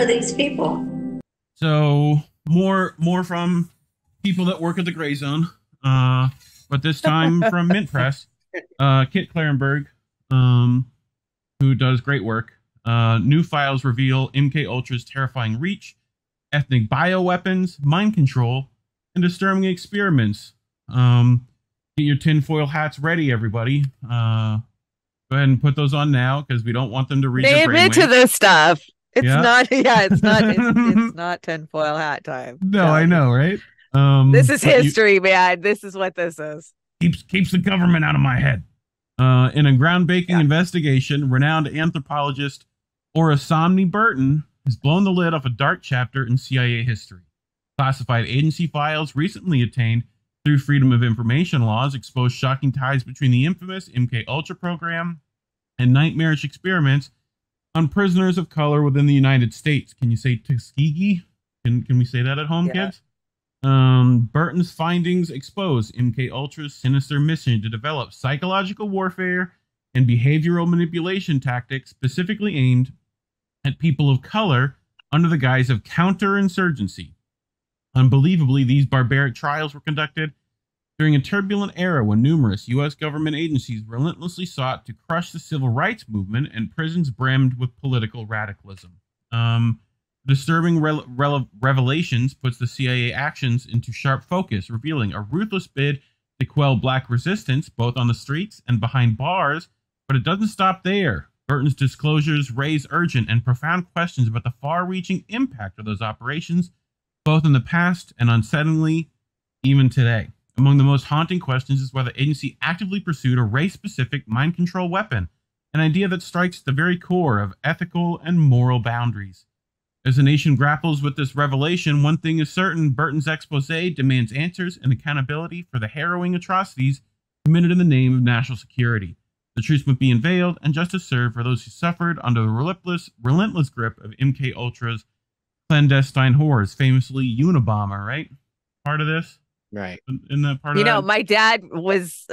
are these people? So more from people that work at the Gray Zone, but this time from Mint Press, Kit Klarenberg, who does great work. New files reveal MKUltra's terrifying reach, ethnic bioweapons, mind control, and disturbing experiments. Get your tinfoil hats ready, everybody. Go ahead and put those on now because we don't want them to read. They admit to this stuff. It's not. Yeah, it's not. It's not tinfoil hat time. No, I know, right? This is history, man. This is what this is. Keeps the government out of my head. In a groundbreaking investigation, renowned anthropologist Orasomni Burton has blown the lid off a dark chapter in CIA history. Classified agency files recently obtained through Freedom of Information laws expose shocking ties between the infamous MKUltra program and nightmarish experiments on prisoners of color within the United States. Can you say Tuskegee? Can we say that at home, kids? Burton's findings expose MKUltra's sinister mission to develop psychological warfare and behavioral manipulation tactics specifically aimed at people of color under the guise of counterinsurgency. Unbelievably, these barbaric trials were conducted during a turbulent era when numerous U.S. government agencies relentlessly sought to crush the civil rights movement and prisons brimmed with political radicalism. Disturbing revelations puts the CIA actions into sharp focus, revealing a ruthless bid to quell black resistance both on the streets and behind bars, but it doesn't stop there. Burton's disclosures raise urgent and profound questions about the far-reaching impact of those operations, both in the past and unsettlingly even today. Among the most haunting questions is whether the agency actively pursued a race-specific mind control weapon, an idea that strikes at the very core of ethical and moral boundaries. As the nation grapples with this revelation, one thing is certain: Burton's expose demands answers and accountability for the harrowing atrocities committed in the name of national security. The truth must be unveiled and justice served for those who suffered under the relentless grip of MKUltra's clandestine horrors, famously Unabomber, right? Part of this? Right. In that part of that? My dad was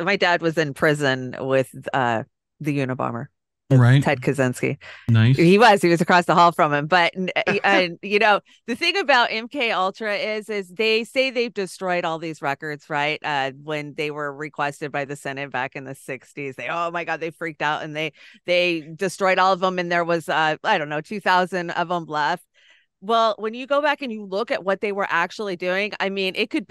in prison with the Unabomber. Right. Ted Kaczynski. Nice. He was across the hall from him. But, the thing about MKUltra is they say they've destroyed all these records, right? When they were requested by the Senate back in the 60s, oh my God, they freaked out and they destroyed all of them. And there was, 2,000 of them left. Well, when you go back and you look at what they were actually doing, I mean, it could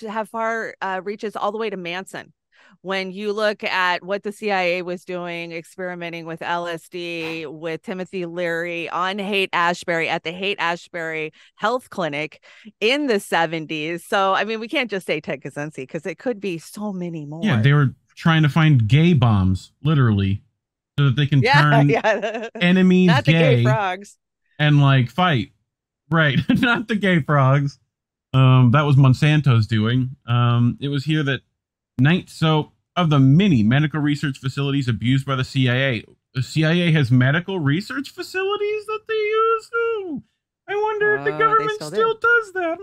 have far reaches all the way to Manson. When you look at what the CIA was doing, experimenting with LSD, with Timothy Leary on Haight-Ashbury at the Haight-Ashbury Health Clinic in the 70s. So, I mean, we can't just say Ted Kaczynski because it could be so many more. Yeah, they were trying to find gay bombs, literally, so that they can turn enemies not the gay frogs. And fight. Right, not the gay frogs. That was Monsanto's doing. It was here that of the many medical research facilities abused by the CIA has medical research facilities that they use. Oh, I wonder if the government still does that.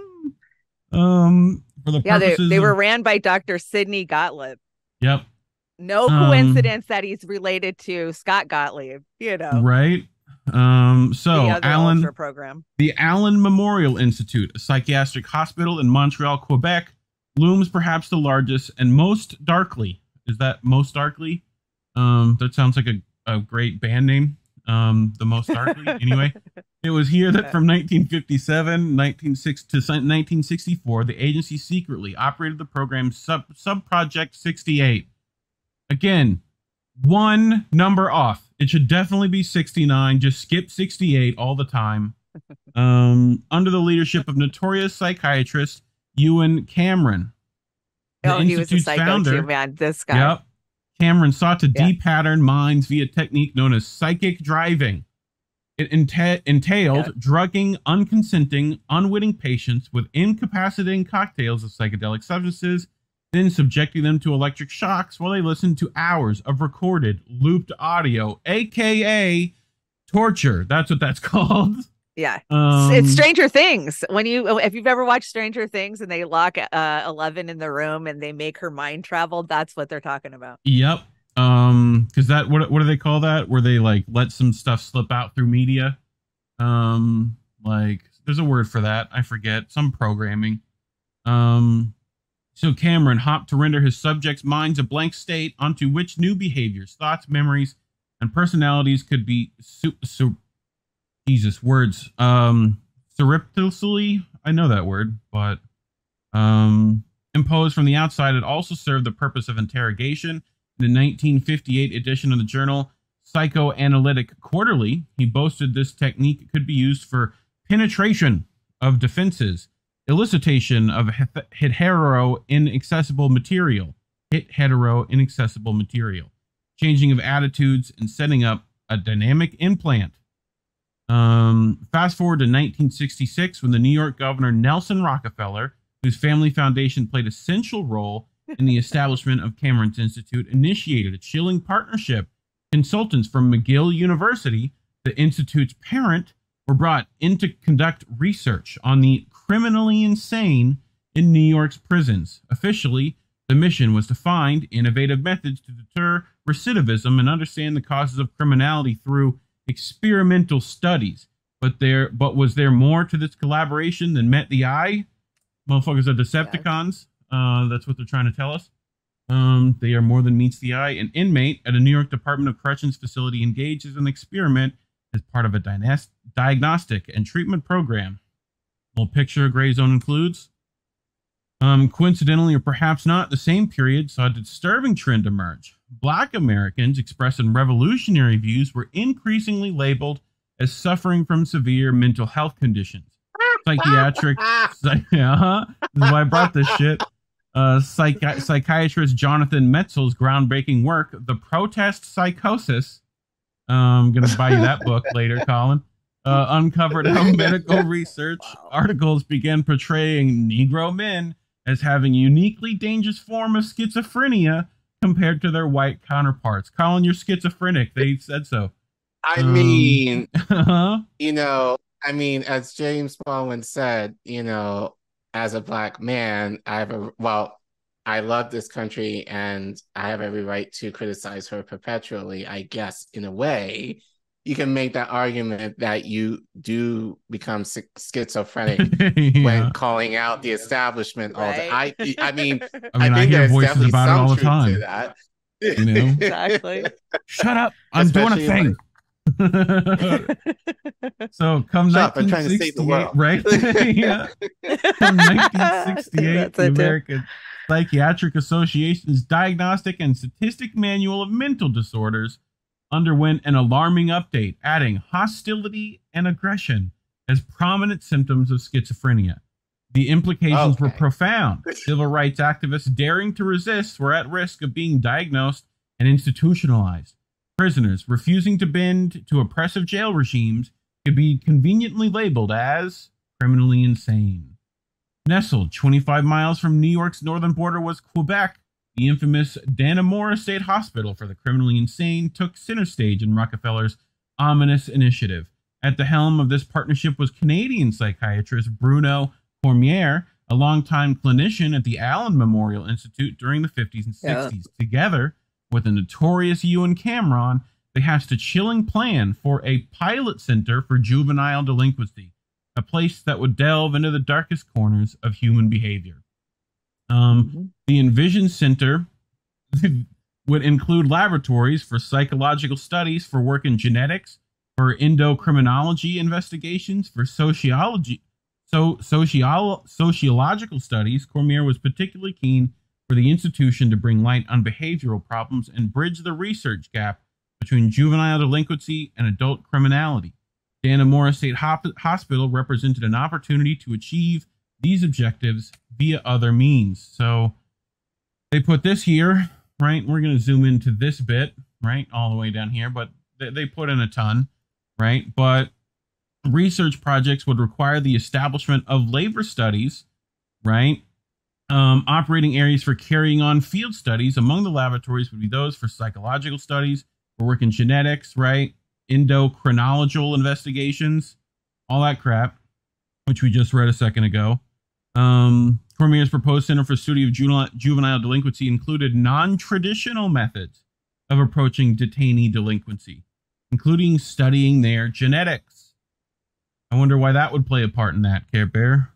For the purposes they were ran by Dr. Sidney Gottlieb. Yep. No coincidence that he's related to Scott Gottlieb. Right. The Allen Memorial Institute, a psychiatric hospital in Montreal, Quebec, looms perhaps the largest and most darkly. Is that most darkly? That sounds like a great band name. The most darkly. Anyway, it was here that from 1957 to 1964, the agency secretly operated the program Subproject 68. Again, one number off. It should definitely be 69. Just skip 68 all the time. Under the leadership of notorious psychiatrist Ewan Cameron. He was a psycho too, man. This guy. Yep. Cameron sought to de-pattern minds via a technique known as psychic driving. It entailed drugging unconsenting, unwitting patients with incapacitating cocktails of psychedelic substances, then subjecting them to electric shocks while they listened to hours of recorded, looped audio, aka torture. That's what that's called. Yeah, it's Stranger Things. If you've ever watched Stranger Things and they lock 11 in the room and they make her mind travel, that's what they're talking about. Yep. Because what do they call that? Where they let some stuff slip out through media? Like there's a word for that. I forget. Some programming. So Cameron hopped to render his subjects' minds a blank state onto which new behaviors, thoughts, memories, and personalities could be surreptitiously, I know that word, but imposed from the outside. It also served the purpose of interrogation. In the 1958 edition of the journal Psychoanalytic Quarterly, he boasted this technique could be used for penetration of defenses, elicitation of hetero-inaccessible material, changing of attitudes, and setting up a dynamic implant. Fast forward to 1966, when the New York governor Nelson Rockefeller, whose family foundation played a central role in the establishment of Cameron's Institute, initiated a chilling partnership. Consultants from McGill University, the Institute's parent, were brought in to conduct research on the criminally insane in New York's prisons. Officially, the mission was to find innovative methods to deter recidivism and understand the causes of criminality through experimental studies. But was there more to this collaboration than met the eye? Motherfuckers are Decepticons. That's what they're trying to tell us. They are more than meets the eye. An inmate at a New York Department of Corrections facility engages in an experiment as part of a diagnostic and treatment program. Little picture gray zone includes. Coincidentally, or perhaps not, the same period saw a disturbing trend emerge. Black Americans expressing revolutionary views were increasingly labeled as suffering from severe mental health conditions. Psychiatric, this is why I brought this shit. Psychiatrist Jonathan Metzel's groundbreaking work, The Protest Psychosis, I'm going to buy you that book later, Collin, uncovered how medical research articles began portraying Negro men as having a uniquely dangerous form of schizophrenia compared to their white counterparts. Collin, you're schizophrenic. They said so. I mean, as James Baldwin said, as a black man, I love this country and I have every right to criticize her perpetually. I guess in a way, you can make that argument that you do become schizophrenic when calling out the establishment. Right. I think I hear there's voices definitely about it some all the truth time. to that. Exactly. Shut up! I'm doing a thing. So come 1968, right? Yeah. From 1968, the American Psychiatric Association's Diagnostic and Statistic Manual of Mental Disorders underwent an alarming update, adding hostility and aggression as prominent symptoms of schizophrenia. The implications were profound. Civil rights activists daring to resist were at risk of being diagnosed and institutionalized. Prisoners refusing to bend to oppressive jail regimes could be conveniently labeled as criminally insane. Nestled 25 miles from New York's northern border was Quebec. The infamous Dannemora State Hospital for the Criminally Insane took center stage in Rockefeller's ominous initiative. At the helm of this partnership was Canadian psychiatrist Bruno Cormier, a longtime clinician at the Allen Memorial Institute during the 50s and 60s. Together with the notorious Ewan Cameron, they hatched a chilling plan for a pilot center for juvenile delinquency, a place that would delve into the darkest corners of human behavior. The Envision Center would include laboratories for psychological studies, for work in genetics, for endocrinology investigations, for sociological studies. Cormier was particularly keen for the institution to bring light on behavioral problems and bridge the research gap between juvenile delinquency and adult criminality. Dannemora State Hospital represented an opportunity to achieve these objectives via other means. So they put this here, right? We're going to zoom into this bit, right? All the way down here, but they put in a ton, right? But research projects would require the establishment of labor studies, right? Operating areas for carrying on field studies. Among the laboratories would be those for psychological studies, for work in genetics, right? Endocrinological investigations, all that crap, which we just read a second ago. Cormier's proposed Center for Study of Juvenile Delinquency included non-traditional methods of approaching detainee delinquency, including studying their genetics. I wonder why that would play a part in that, Care Bear.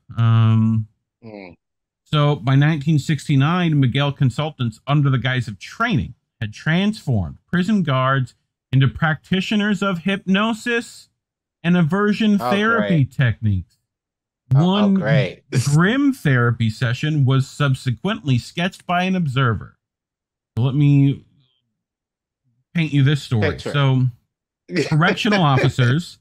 So by 1969, Miguel consultants, under the guise of training, had transformed prison guards into practitioners of hypnosis and aversion therapy techniques. One grim therapy session was subsequently sketched by an observer. So let me paint you this story. So correctional officers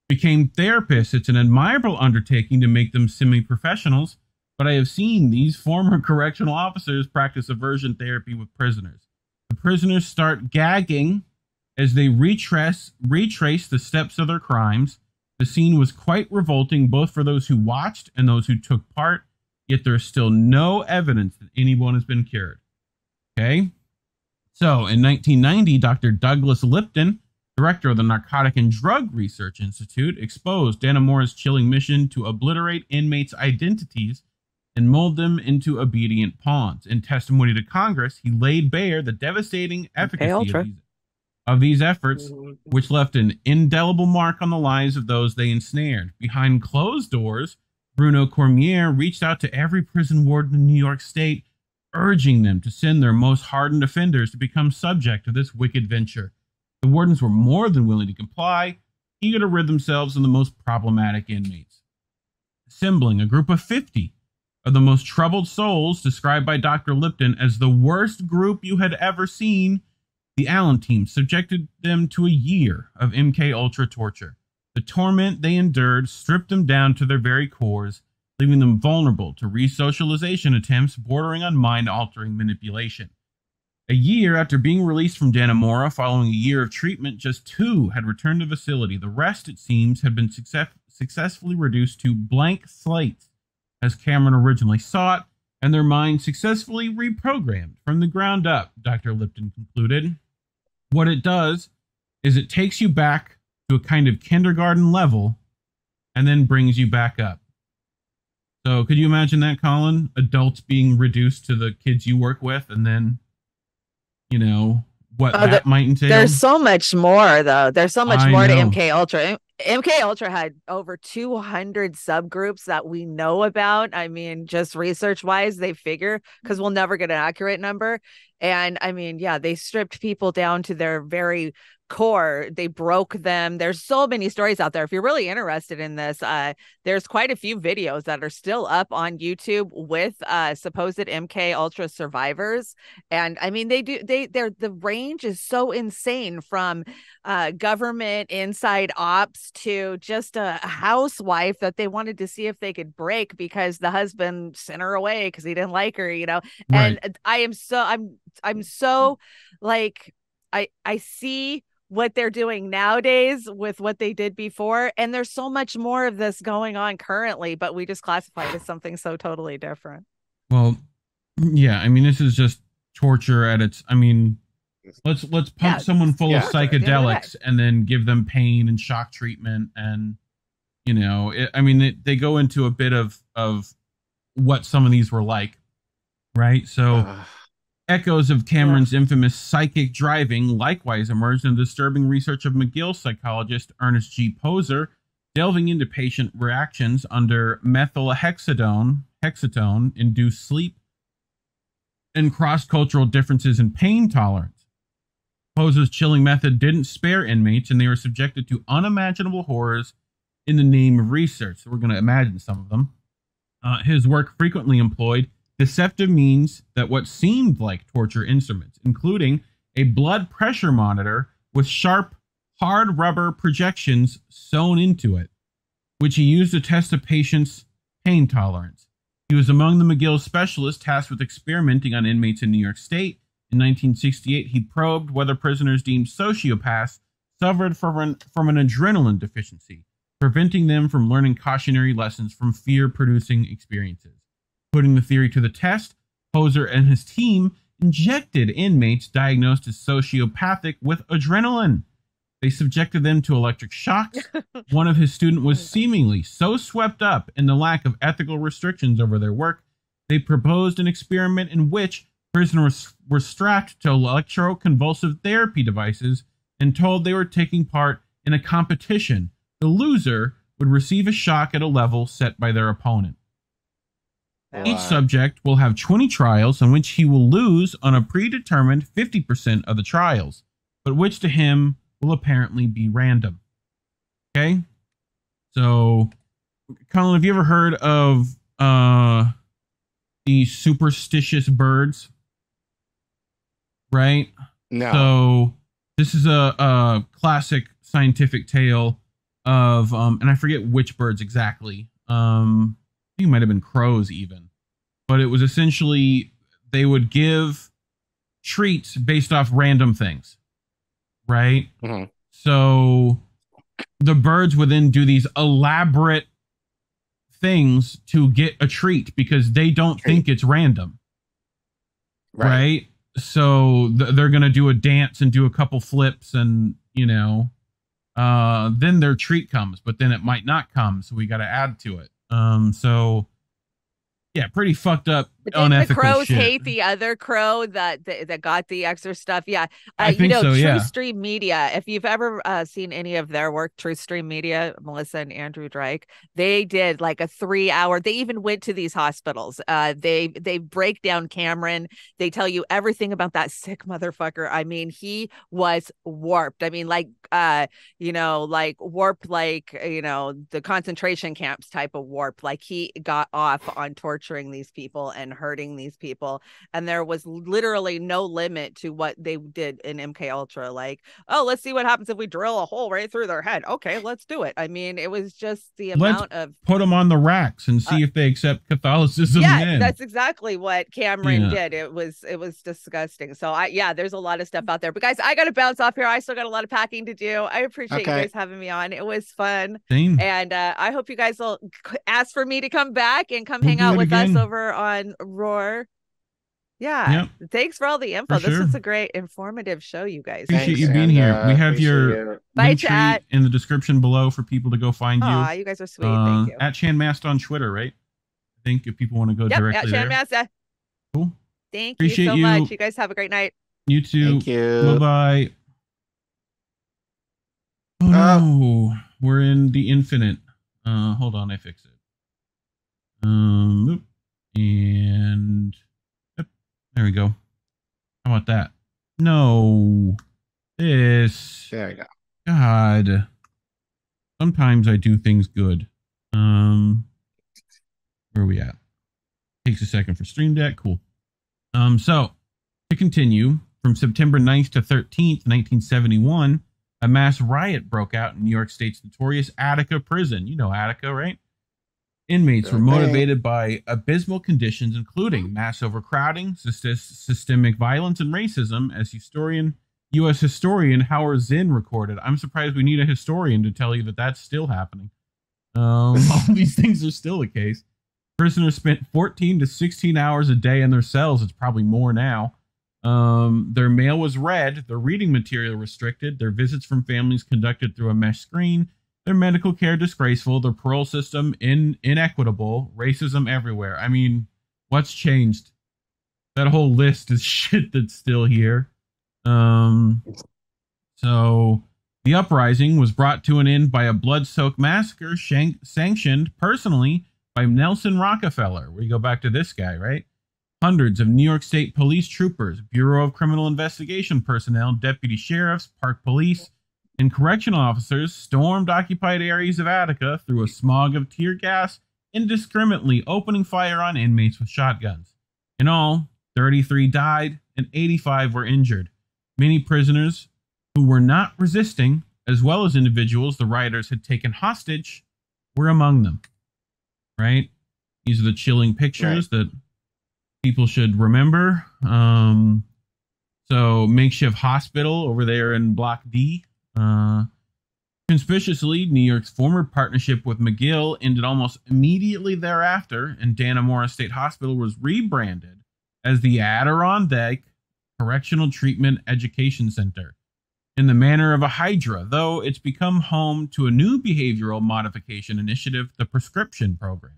became therapists. It's an admirable undertaking to make them semi-professionals, but I have seen these former correctional officers practice aversion therapy with prisoners. The prisoners start gagging as they retrace the steps of their crimes. The scene was quite revolting, both for those who watched and those who took part, yet there is still no evidence that anyone has been cured. Okay? So, in 1990, Dr. Douglas Lipton, director of the Narcotic and Drug Research Institute, exposed Danamora's chilling mission to obliterate inmates' identities and mold them into obedient pawns. In testimony to Congress, he laid bare the devastating efficacy of these efforts, which left an indelible mark on the lives of those they ensnared. Behind closed doors, Bruno Cormier reached out to every prison warden in New York State, urging them to send their most hardened offenders to become subject to this wicked venture. The wardens were more than willing to comply, eager to rid themselves of the most problematic inmates. Assembling a group of 50 of the most troubled souls, described by Dr. Lipton as the worst group you had ever seen, the Allen team subjected them to a year of MKUltra torture. The torment they endured stripped them down to their very cores, leaving them vulnerable to resocialization attempts bordering on mind-altering manipulation. A year after being released from Dannemora following a year of treatment, just 2 had returned to the facility. The rest, it seems, had been successfully reduced to blank slates, as Cameron originally sought, and their minds successfully reprogrammed from the ground up, Dr. Lipton concluded. What it does is it takes you back to a kind of kindergarten level and then brings you back up. So could you imagine that, Collin? Adults being reduced to the kids you work with, and then, you know, what that might entail? There's so much more, though. There's so much more to MKUltra. MKUltra had over 200 subgroups that we know about. I mean, just research-wise, they figure, because we'll never get an accurate number. And I mean, yeah, they stripped people down to their very core. They broke them. There's so many stories out there. If you're really interested in this, there's quite a few videos that are still up on YouTube with supposed MKUltra survivors. And I mean, the range is so insane, from government inside ops to just a housewife that they wanted to see if they could break because the husband sent her away because he didn't like her, you know. Right. And I'm so like, I see what they're doing nowadays with what they did before, and there's so much more of this going on currently, but we just classify it as something so totally different. Well, yeah, I mean, this is just torture at its, I mean, let's pump someone full of psychedelics and then give them pain and shock treatment, and you know, they go into a bit of what some of these were like, right? So echoes of Cameron's infamous psychic driving likewise emerged in the disturbing research of McGill psychologist Ernest G. Poser, delving into patient reactions under methylhexatone-induced sleep and cross-cultural differences in pain tolerance. Poser's chilling method didn't spare inmates, and they were subjected to unimaginable horrors in the name of research. So we're going to imagine some of them. His work frequently employed deceptive means that what seemed like torture instruments, including a blood pressure monitor with sharp, hard rubber projections sewn into it, which he used to test a patient's pain tolerance. He was among the McGill specialists tasked with experimenting on inmates in New York State. In 1968, he probed whether prisoners deemed sociopaths suffered from an adrenaline deficiency, preventing them from learning cautionary lessons from fear-producing experiences. Putting the theory to the test, Poser and his team injected inmates diagnosed as sociopathic with adrenaline. They subjected them to electric shocks. One of his students was seemingly so swept up in the lack of ethical restrictions over their work, they proposed an experiment in which prisoners were strapped to electroconvulsive therapy devices and told they were taking part in a competition. The loser would receive a shock at a level set by their opponent. What? Each subject will have 20 trials in which he will lose on a predetermined 50% of the trials, but which to him will apparently be random. Okay? So, Collin, have you ever heard of the superstitious birds? Right? No. So, this is a classic scientific tale of, and I forget which birds exactly. I think it might have been crows even. But it was essentially, they would give treats based off random things. Right? Mm-hmm. So the birds would then do these elaborate things to get a treat because they don't think it's random. Right? So they're going to do a dance and do a couple flips and, you know, then their treat comes, but then it might not come. So we got to add to it. So yeah, pretty fucked up, unethical the crows shit. hate the other crow that got the extra stuff. Yeah, I think so, yeah. True Stream Media. If you've ever seen any of their work, True Stream Media, Melissa and Andrew Drake, they did like a 3-hour. They even went to these hospitals. They break down Cameron. They tell you everything about that sick motherfucker. I mean, he was warped. I mean, like warped, like the concentration camps type of warp. Like he got off on torturing these people and hurting these people, and there was literally no limit to what they did in MKUltra. Like, oh, let's see what happens if we drill a hole right through their head. Okay, let's do it. I mean, it was just the amount of put them on the racks and see if they accept Catholicism. Yeah, that's exactly what Cameron did. It was disgusting. So there's a lot of stuff out there. But guys, I got to bounce off here. I still got a lot of packing to do. I appreciate you guys having me on. It was fun. Same. And I hope you guys will ask for me to come back and come hang out with us over on Roar. Yeah. Yep. Thanks for all the info. This was a great informative show, you guys. Appreciate you being here. We have your Linktree in the description below for people to go find you. You guys are sweet. Thank you. At Chanda Masta on Twitter, right? I think if people want to go directly there. Chanda Masta. Cool. Thank you so much. You guys have a great night. You too. Thank you. Bye-bye. Oh, no. We're in the infinite. Hold on, I fixed it. And yep, there we go. How about that? No. This. There we go. God. Sometimes I do things good. Where are we at? Takes a second for Stream Deck. Cool. So to continue, from September 9th to 13th, 1971, a mass riot broke out in New York State's notorious Attica prison. You know Attica, right? Inmates were motivated by abysmal conditions, including mass overcrowding, systemic violence, and racism, as U.S. historian Howard Zinn recorded. I'm surprised we need a historian to tell you that that's still happening. All these things are still the case. Prisoners spent 14 to 16 hours a day in their cells. It's probably more now. Their mail was read, their reading material restricted, their visits from families conducted through a mesh screen, their medical care disgraceful, their parole system inequitable, racism everywhere. I mean, what's changed? That whole list is shit that's still here. So the uprising was brought to an end by a blood-soaked massacre sanctioned personally by Nelson Rockefeller. We go back to this guy, right? Hundreds of New York State police troopers, Bureau of Criminal Investigation personnel, deputy sheriffs, park police, and correctional officers stormed occupied areas of Attica through a smog of tear gas, indiscriminately opening fire on inmates with shotguns. In all, 33 died and 85 were injured. Many prisoners who were not resisting, as well as individuals the rioters had taken hostage, were among them. Right? These are the chilling pictures that people should remember. So, makeshift hospital over there in Block D. Conspicuously, New York's former partnership with McGill ended almost immediately thereafter, and Dannemora State Hospital was rebranded as the Adirondack Correctional Treatment Education Center, in the manner of a hydra, though it's become home to a new behavioral modification initiative, the Prescription Program.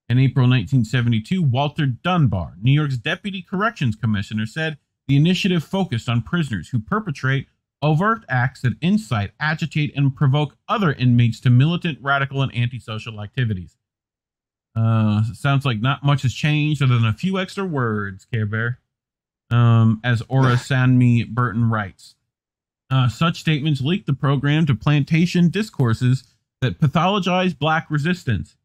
In April 1972, Walter Dunbar, New York's Deputy Corrections Commissioner, said the initiative focused on prisoners who perpetrate overt acts that incite, agitate, and provoke other inmates to militant, radical, and antisocial activities. Sounds like not much has changed other than a few extra words, Care Bear. As Ora Sanmi Burton writes. Such statements leaked the program to plantation discourses that pathologize black resistance,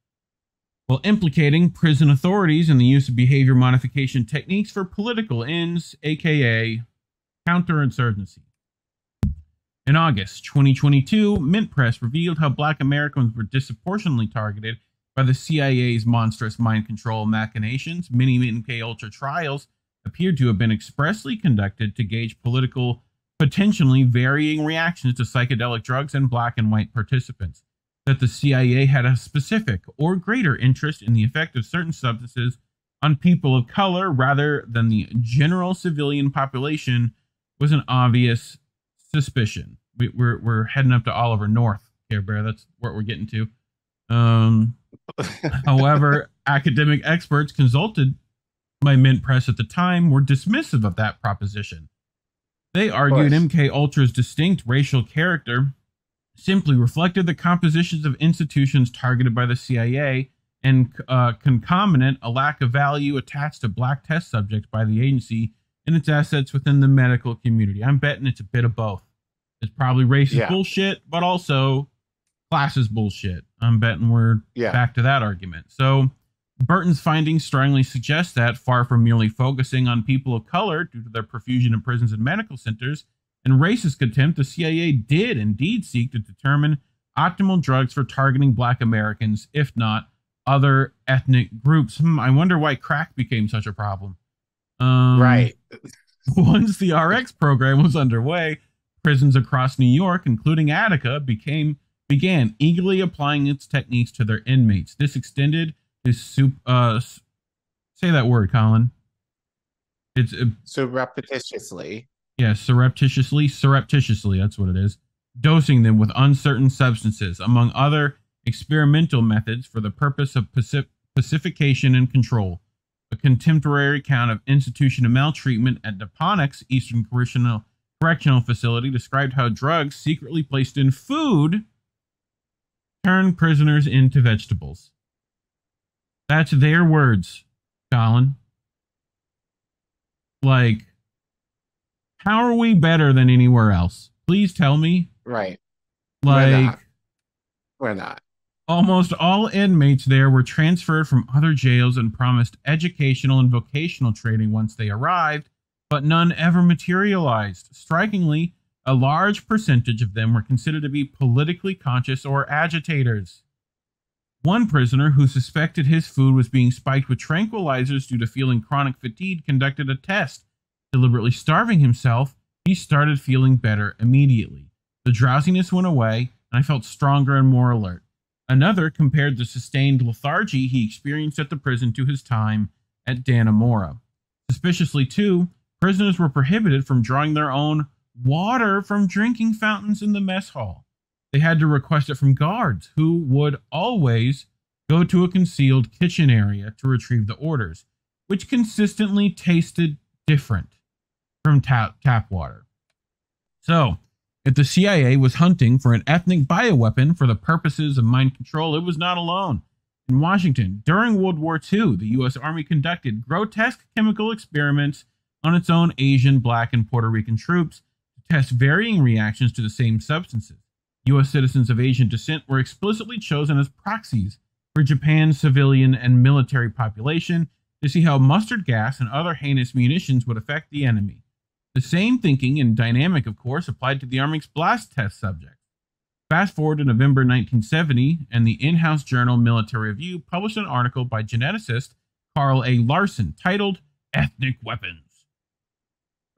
while implicating prison authorities in the use of behavior modification techniques for political ends, aka counterinsurgency. In August 2022, Mint Press revealed how black Americans were disproportionately targeted by the CIA's monstrous mind control machinations. Many MKUltra trials appeared to have been expressly conducted to gauge political, potentially varying reactions to psychedelic drugs and black and white participants. That the CIA had a specific or greater interest in the effect of certain substances on people of color rather than the general civilian population was an obvious suspicion. We're heading up to Oliver North, Care Bear. That's what we're getting to. However, academic experts consulted by Mint Press at the time were dismissive of that proposition. They argued MKUltra's distinct racial character simply reflected the compositions of institutions targeted by the CIA and concomitant a lack of value attached to black test subjects by the agency and its assets within the medical community. I'm betting it's a bit of both. It's probably racist bullshit, but also classist bullshit. I'm betting we're back to that argument. So Burton's findings strongly suggest that, far from merely focusing on people of color due to their profusion in prisons and medical centers and racist contempt, the CIA did indeed seek to determine optimal drugs for targeting black Americans, if not other ethnic groups. I wonder why crack became such a problem. Right. Once the RX program was underway, prisons across New York, including Attica, began eagerly applying its techniques to their inmates. This extended his say that word, Collin. It's surreptitiously. Yeah, surreptitiously, that's what it is. Dosing them with uncertain substances, among other experimental methods for the purpose of pacification and control. A contemporary account of institutional maltreatment at DePonic's Eastern Correctional Facility described how drugs secretly placed in food turn prisoners into vegetables. That's their words, Collin. Like, how are we better than anywhere else? Please tell me. Right. Like, we're not. Almost all inmates there were transferred from other jails and promised educational and vocational training once they arrived, but none ever materialized. Strikingly, a large percentage of them were considered to be politically conscious or agitators. One prisoner who suspected his food was being spiked with tranquilizers due to feeling chronic fatigue conducted a test. Deliberately starving himself, he started feeling better immediately. The drowsiness went away, and I felt stronger and more alert. Another compared the sustained lethargy he experienced at the prison to his time at Dannemora. Suspiciously, too, prisoners were prohibited from drawing their own water from drinking fountains in the mess hall. They had to request it from guards, who would always go to a concealed kitchen area to retrieve the orders, which consistently tasted different from tap water. So, if the CIA was hunting for an ethnic bioweapon for the purposes of mind control, it was not alone. In Washington, during World War II, the U.S. Army conducted grotesque chemical experiments on its own Asian, Black, and Puerto Rican troops to test varying reactions to the same substances. U.S. citizens of Asian descent were explicitly chosen as proxies for Japan's civilian and military population to see how mustard gas and other heinous munitions would affect the enemy. The same thinking and dynamic, of course, applied to the Army's blast test subjects. Fast forward to November 1970, and the in-house journal Military Review published an article by geneticist Carl A. Larson titled Ethnic Weapons,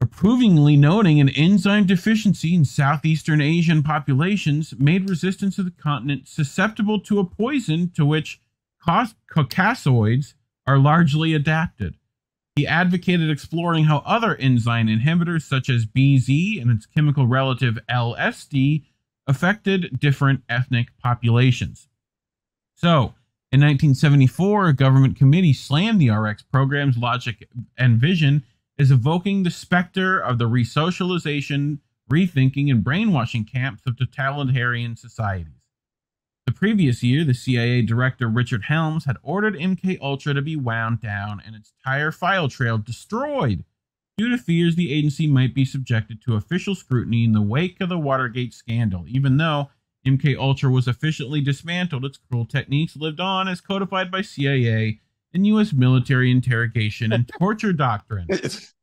approvingly noting an enzyme deficiency in Southeastern Asian populations made resistance to the continent susceptible to a poison to which caucasoids are largely adapted. He advocated exploring how other enzyme inhibitors such as BZ and its chemical relative LSD affected different ethnic populations. So, in 1974, a government committee slammed the RX program's logic and vision as evoking the specter of the resocialization rethinking, and brainwashing camps of totalitarian societies. The previous year, the CIA director Richard Helms had ordered MKUltra to be wound down and its entire file trail destroyed due to fears the agency might be subjected to official scrutiny in the wake of the Watergate scandal. Even though MKUltra was efficiently dismantled, its cruel techniques lived on as codified by CIA and U.S. military interrogation and torture doctrine. Of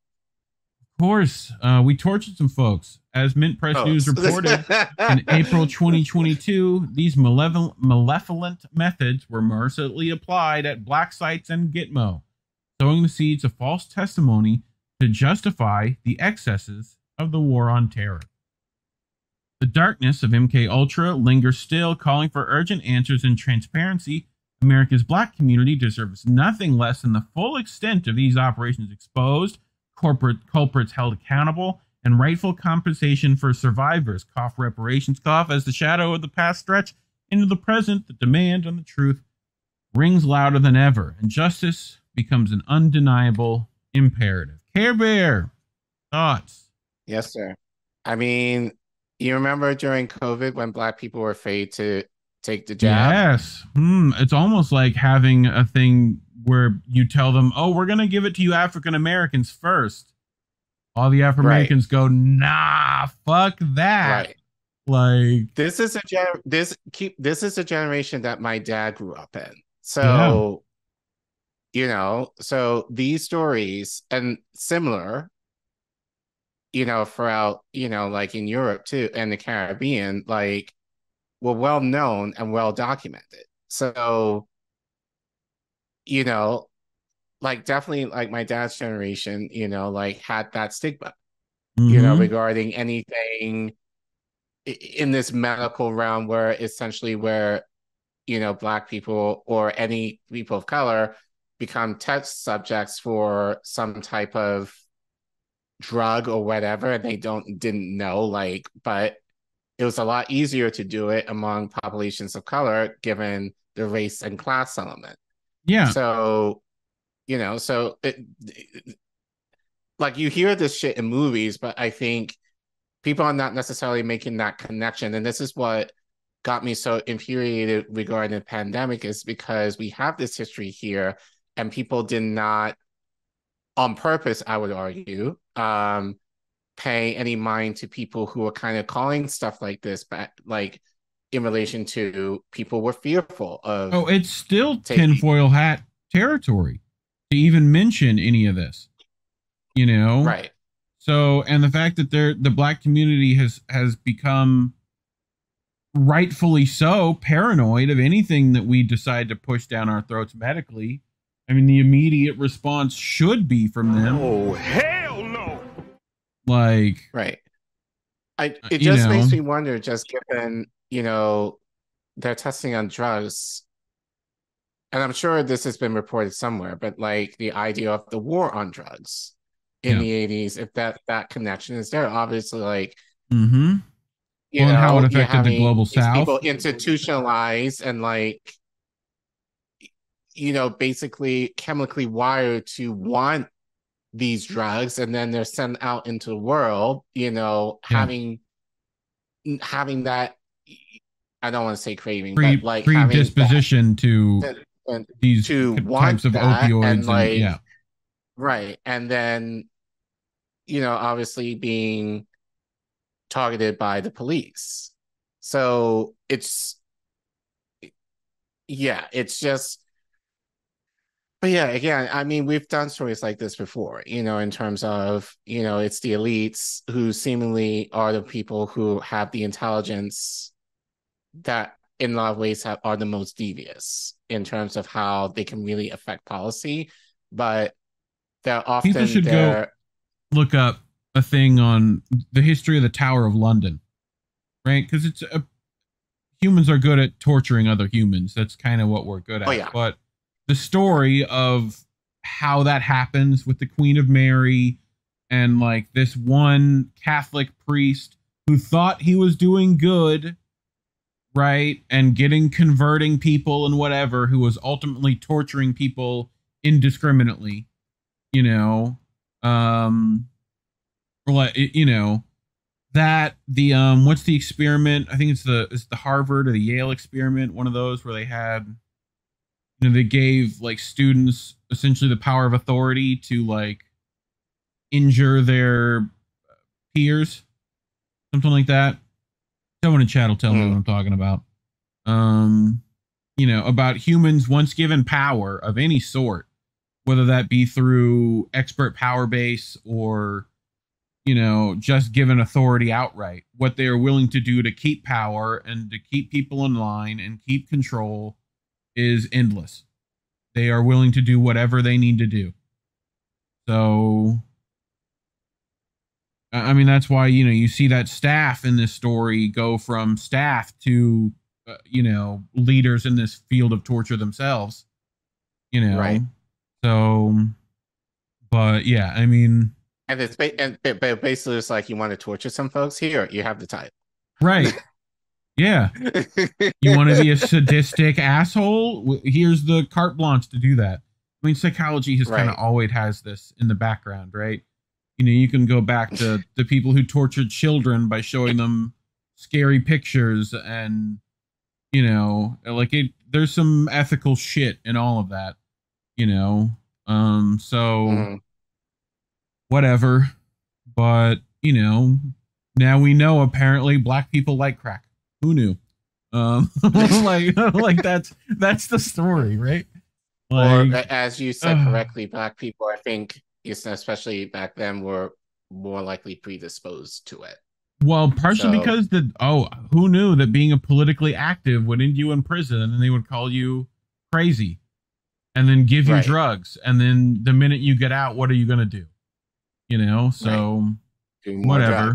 course, we tortured some folks. As Mint Press News reported, in April 2022, these malevolent methods were mercilessly applied at black sites and Gitmo, sowing the seeds of false testimony to justify the excesses of the war on terror. The darkness of MKUltra lingers still, calling for urgent answers and transparency. America's black community deserves nothing less than the full extent of these operations exposed, corporate culprits held accountable, and rightful compensation for survivors. Cough reparations, cough, as the shadow of the past stretch into the present, the demand on the truth rings louder than ever, and justice becomes an undeniable imperative. Care Bear, thoughts? Yes, sir. I mean, you remember during COVID when black people were afraid to take the jab? Yes. It's almost like having a thing where you tell them, oh, we're going to give it to you African Americans first. All the African Americans go, nah, fuck that. Right. Like, this is a generation that my dad grew up in. So, so these stories and similar, throughout, like in Europe too, and the Caribbean, like, were well known and well documented. So, like definitely like my dad's generation, like had that stigma, regarding anything in this medical realm where black people or any people of color become test subjects for some type of drug or whatever, and they didn't know, like, but it was a lot easier to do it among populations of color given the race and class element. Yeah. So, like you hear this shit in movies, but I think people are not necessarily making that connection. And this is what got me so infuriated regarding the pandemic, is because we have this history here and people did not, on purpose, I would argue, pay any mind to people who are kind of calling stuff like this, but like in relation to people were fearful of. Oh, it's still tinfoil hat territory to even mention any of this, Right. So, and the fact that the black community has become, rightfully so, paranoid of anything that we decide to push down our throats medically. I mean, the immediate response should be from them. Oh, hell no! Like, right. It just makes me wonder, just given, they're testing on drugs, and I'm sure this has been reported somewhere, but like the idea of the war on drugs in the 80s, if that connection is there, obviously, like, and how it affected the global South. People institutionalized and like, basically chemically wired to want these drugs, and then they're sent out into the world, having that, I don't want to say craving, but like predisposition to these types of opioids, and right. And then, obviously being targeted by the police. So it's just, but yeah, again, I mean, we've done stories like this before, in terms of, it's the elites who seemingly are the people who have the intelligence that in a lot of ways are the most devious in terms of how they can really affect policy. But they're often people should go look up a thing on the history of the Tower of London, right? Because humans are good at torturing other humans. That's kind of what we're good at. Oh, yeah. But the story of how that happens with the Queen of Mary and like this one Catholic priest who thought he was doing good, right? And converting people and whatever, who was ultimately torturing people indiscriminately, that the what's the experiment? I think it's the Harvard or the Yale experiment, one of those where they had, you know, they gave like students essentially the power of authority to like injure their peers, something like that. Someone in chat will tell me what I'm talking about. You know, about humans once given power of any sort, whether that be through expert power base or, you know, just given authority outright, what they are willing to do to keep power and to keep people in line and keep control is endless. They are willing to do whatever they need to do. So, I mean, that's why, you know, you see that staff in this story go from staff to, you know, leaders in this field of torture themselves, you know. Right. So, but yeah, I mean, and basically it's like, you want to torture some folks, here you have the title. Right. Yeah. You want to be a sadistic asshole? Here's the carte blanche to do that. I mean, psychology has kind of always has this in the background, right? You know, you can go back to the people who tortured children by showing them scary pictures, and, you know, like there's some ethical shit in all of that, you know. So whatever. But, you know, now we know apparently black people like crack. Who knew? Like that's the story, right? Like, or as you said correctly, black people, I think, especially back then, were more likely predisposed to it. Well, partially because who knew that being a politically active would end you in prison, and then they would call you crazy and then give you drugs, and then the minute you get out, what are you going to do? You know, so whatever.